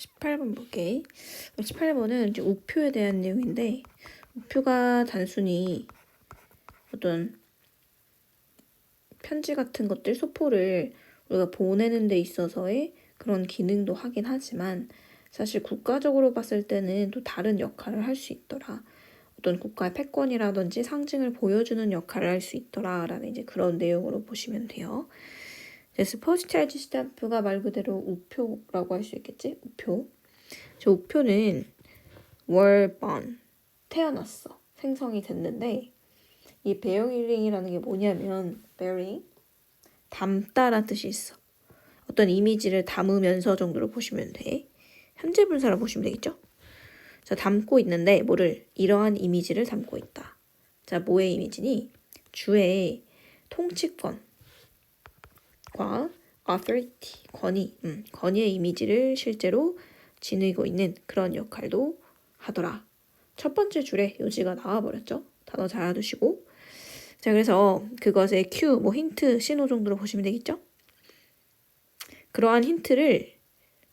18번 볼게. 18번은 이제 우표에 대한 내용인데, 우표가 단순히 어떤 편지 같은 것들, 소포를 우리가 보내는 데 있어서의 그런 기능도 하긴 하지만, 사실 국가적으로 봤을 때는 또 다른 역할을 할 수 있더라. 어떤 국가의 패권이라든지 상징을 보여주는 역할을 할 수 있더라라는 이제 그런 내용으로 보시면 돼요. 그래서 포스트카드 스탬프가 말 그대로 우표라고 할 수 있겠지? 우표. 저 우표는 were born, 태어났어. 생성이 됐는데 이 bearing이라는 게 뭐냐면 bearing, 담다라는 뜻이 있어. 어떤 이미지를 담으면서 정도로 보시면 돼. 현재 분사로 보시면 되겠죠? 자, 담고 있는데 뭐를? 이러한 이미지를 담고 있다. 자, 뭐의 이미지니? 주의 통치권과 authority, 권위의 이미지를 실제로 지니고 있는 그런 역할도 하더라. 첫 번째 줄에 요지가 나와버렸죠. 단어 잘 알아두시고. 자, 그래서 그것의 큐, 힌트, 신호 정도로 보시면 되겠죠? 그러한 힌트를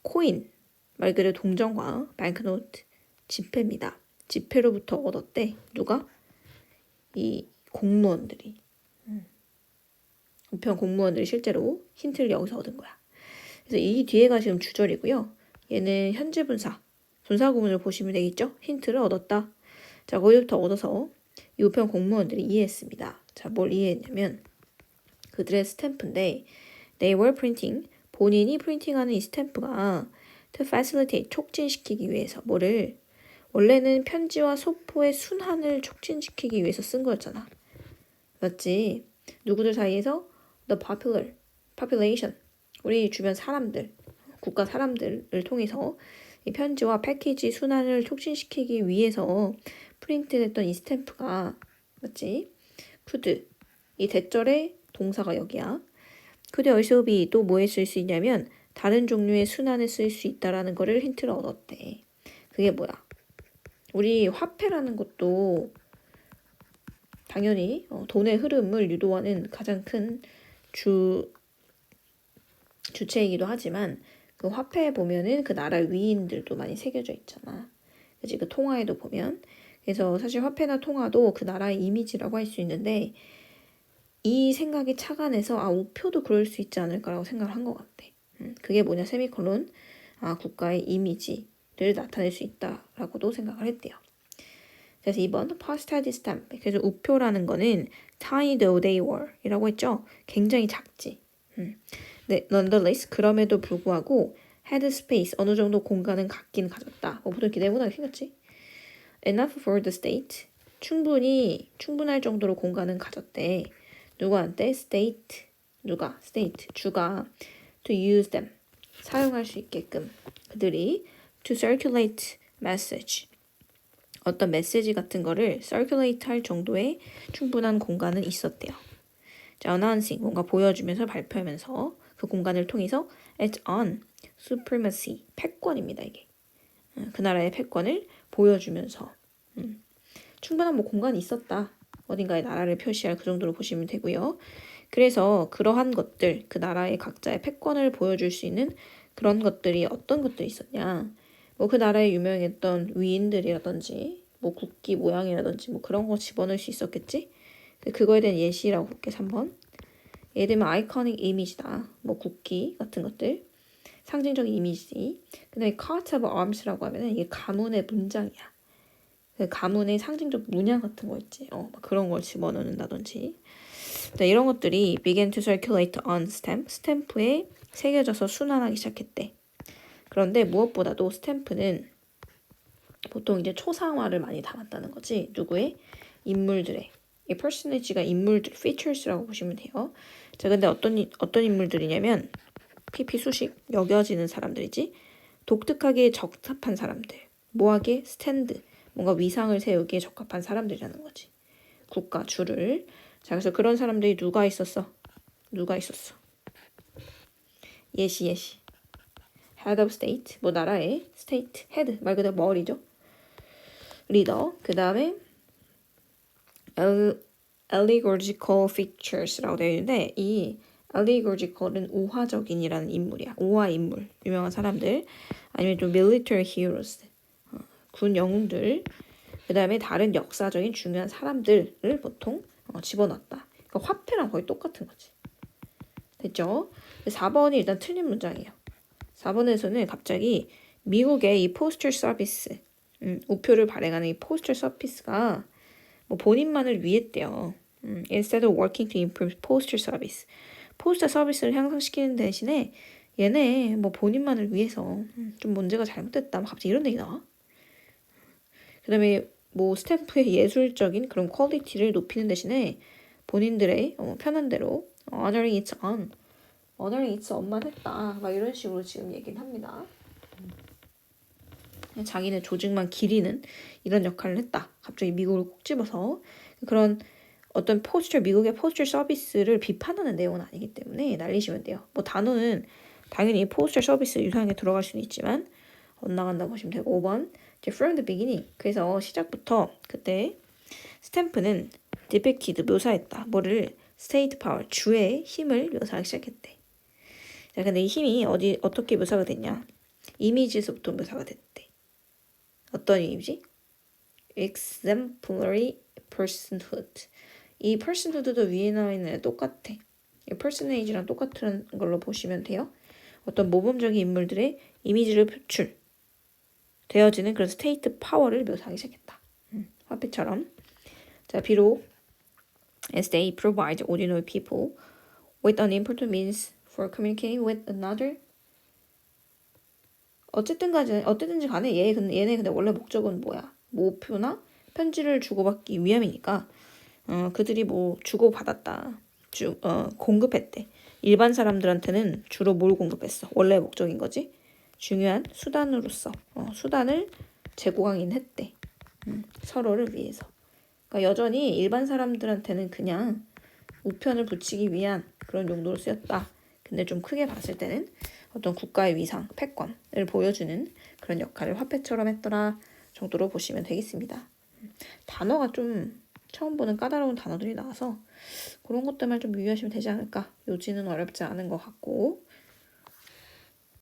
코인, 말 그대로 동전과 뱅크노트, 지폐입니다. 지폐로부터 얻었대. 누가? 이 공무원들이. 우편 공무원들이 실제로 힌트를 여기서 얻은 거야. 그래서 이 뒤에가 지금 주절이고요. 얘는 현재 분사, 분사 구문을 보시면 되겠죠? 힌트를 얻었다. 자, 거기부터 얻어서 이 우편 공무원들이 이해했습니다. 자, 뭘 이해했냐면 그들의 스탬프인데 they were printing, 본인이 프린팅하는 이 스탬프가 to facilitate, 촉진시키기 위해서 뭐를? 원래는 편지와 소포의 순환을 촉진시키기 위해서 쓴 거였잖아. 맞지? 누구들 사이에서 the population, 우리 주변 사람들, 국가 사람들을 통해서 이 편지와 패키지 순환을 촉진시키기 위해서 프린트됐던 이 스탬프가 맞지? could, 이 대절의 동사가 여기야. could also be, 또 뭐에 쓸 수 있냐면 다른 종류의 순환에 쓸 수 있다라는 거를 힌트를 얻었대. 그게 뭐야? 우리 화폐라는 것도 당연히 돈의 흐름을 유도하는 가장 큰 주체이기도 하지만 그 화폐에 보면은 그 나라 위인들도 많이 새겨져 있잖아. 그치? 그 통화에도 보면. 그래서 사실 화폐나 통화도 그 나라의 이미지라고 할 수 있는데 이 생각이 착안해서 우표도 그럴 수 있지 않을까라고 생각을 한 것 같아. 그게 뭐냐? 세미콜론. 국가의 이미지를 나타낼 수 있다라고도 생각을 했대요. 그래서 2번 postcard stamp. 그래서 우표라는 거는 tiny though they were 이라고 했죠. 굉장히 작지. 네, nonetheless 그럼에도 불구하고 had space, 어느 정도 공간은 갖긴 가졌다. 보통 이렇게 네모나게 생겼지. enough for the state, 충분할 정도로 공간은 가졌대. 누구한테? state, 누가? state, 주가 to use them, 사용할 수 있게끔 그들이 to circulate message, 어떤 메시지 같은 거를 circulate 할 정도의 충분한 공간은 있었대요. 자, announcing, 뭔가 보여주면서 발표하면서 그 공간을 통해서 it's on supremacy, 패권입니다, 이게. 그 나라의 패권을 보여주면서 충분한 공간이 있었다. 어딘가에 나라를 표시할 그 정도로 보시면 되고요. 그래서 그러한 것들, 그 나라의 각자의 패권을 보여줄 수 있는 그런 것들이 어떤 것들이 있었냐. 그 나라에 유명했던 위인들이라든지 국기 모양이라든지 그런 거 집어넣을 수 있었겠지? 그거에 대한 예시라고 볼게. 3번. 예를 들면 아이코닉 이미지다. 국기 같은 것들. 상징적인 이미지. 근데 coat of arms라고 하면은 이게 가문의 문장이야. 그 가문의 상징적 문양 같은 거 있지. 그런 걸 집어넣는다든지. 이런 것들이 began to circulate on stamp. 스탬프에 새겨져서 순환하기 시작했대. 그런데 무엇보다도 스탬프는 보통 이제 초상화를 많이 담았다는 거지. 누구의? 인물들의. 이 personage가 인물들, features라고 보시면 돼요. 자, 근데 어떤 인물들이냐면 PP 수식, 여겨지는 사람들이지. 독특하게 적합한 사람들. 뭐하게? 스탠드. 뭔가 위상을 세우기에 적합한 사람들이라는 거지. 국가, 주를. 자, 그래서 그런 사람들이 누가 있었어? 예시. head of state, 나라의 state, head, 말 그대로 머리죠. 리더. 그 다음에 allegorical features라고 되어 있는데 이 allegorical은 우화적인이라는 인물이야. 우화 인물, 유명한 사람들. 아니면 좀 military heroes, 군 영웅들. 그 다음에 다른 역사적인 중요한 사람들을 보통 집어넣었다. 그러니까 화폐랑 거의 똑같은 거지. 됐죠? 4번이 일단 틀린 문장이에요. 4번에서는 갑자기 미국의 이 포스털 서비스, 우표를 발행하는 이 포스털 서비스가 뭐 본인만을 위했대요. Instead of working to improve postal service. 포스터 서비스를 향상시키는 대신에 얘네 뭐 본인만을 위해서 좀 문제가 잘못됐다. 막 갑자기 이런 얘기 나와. 그 다음에 뭐 스탬프의 예술적인 그런 퀄리티를 높이는 대신에 본인들의 편한 대로 honoring its own, honoring its own만 했다. 막 이런 식으로 지금 얘기는 합니다. 자기네 조직만 기리는 이런 역할을 했다. 갑자기 미국을 꼭 집어서 그런 어떤 포스टर 미국의 포스터 서비스를 비판하는 내용은 아니기 때문에 날리시면 돼요. 뭐 단어는 당연히 포스터 서비스 유사하게 들어갈 수는 있지만 엇나간다고 보시면 되고 5번 이제 from the beginning. 그래서 시작부터 그때 스탬프는 depicted 묘사했다. 뭐를 state power 주의 힘을 묘사하기 시작했대. 자, 근데 이 힘이 어떻게 묘사가 됐냐? 이미지에서부터 묘사가 됐대. 어떤 이미지? exemplary personhood. 이 personhood도 위에 나와 있는 애 똑같아. 이 personage랑 똑같은 걸로 보시면 돼요. 어떤 모범적인 인물들의 이미지를 표출 되어지는 그런 스테이트 파워를 묘사하기 시작했다. 화폐처럼. 자, 비록 as they provide ordinary people with an important means for communicating with another. 어쨌든지 간에 얘네 근데 원래 목적은 뭐야? 모표나 편지를 주고받기 위함이니까 그들이 뭐 주고받았다. 공급했대. 일반 사람들한테는 주로 뭘 공급했어? 원래 목적인 거지. 중요한 수단으로서 수단을 제공하긴 했대. 서로를 위해서. 그러니까 여전히 일반 사람들한테는 그냥 우편을 붙이기 위한 그런 용도로 쓰였다. 근데 좀 크게 봤을 때는 어떤 국가의 위상, 패권을 보여주는 그런 역할을 화폐처럼 했더라 정도로 보시면 되겠습니다. 단어가 좀 처음 보는 까다로운 단어들이 나와서 그런 것들만 좀 유의하시면 되지 않을까. 요지는 어렵지 않은 것 같고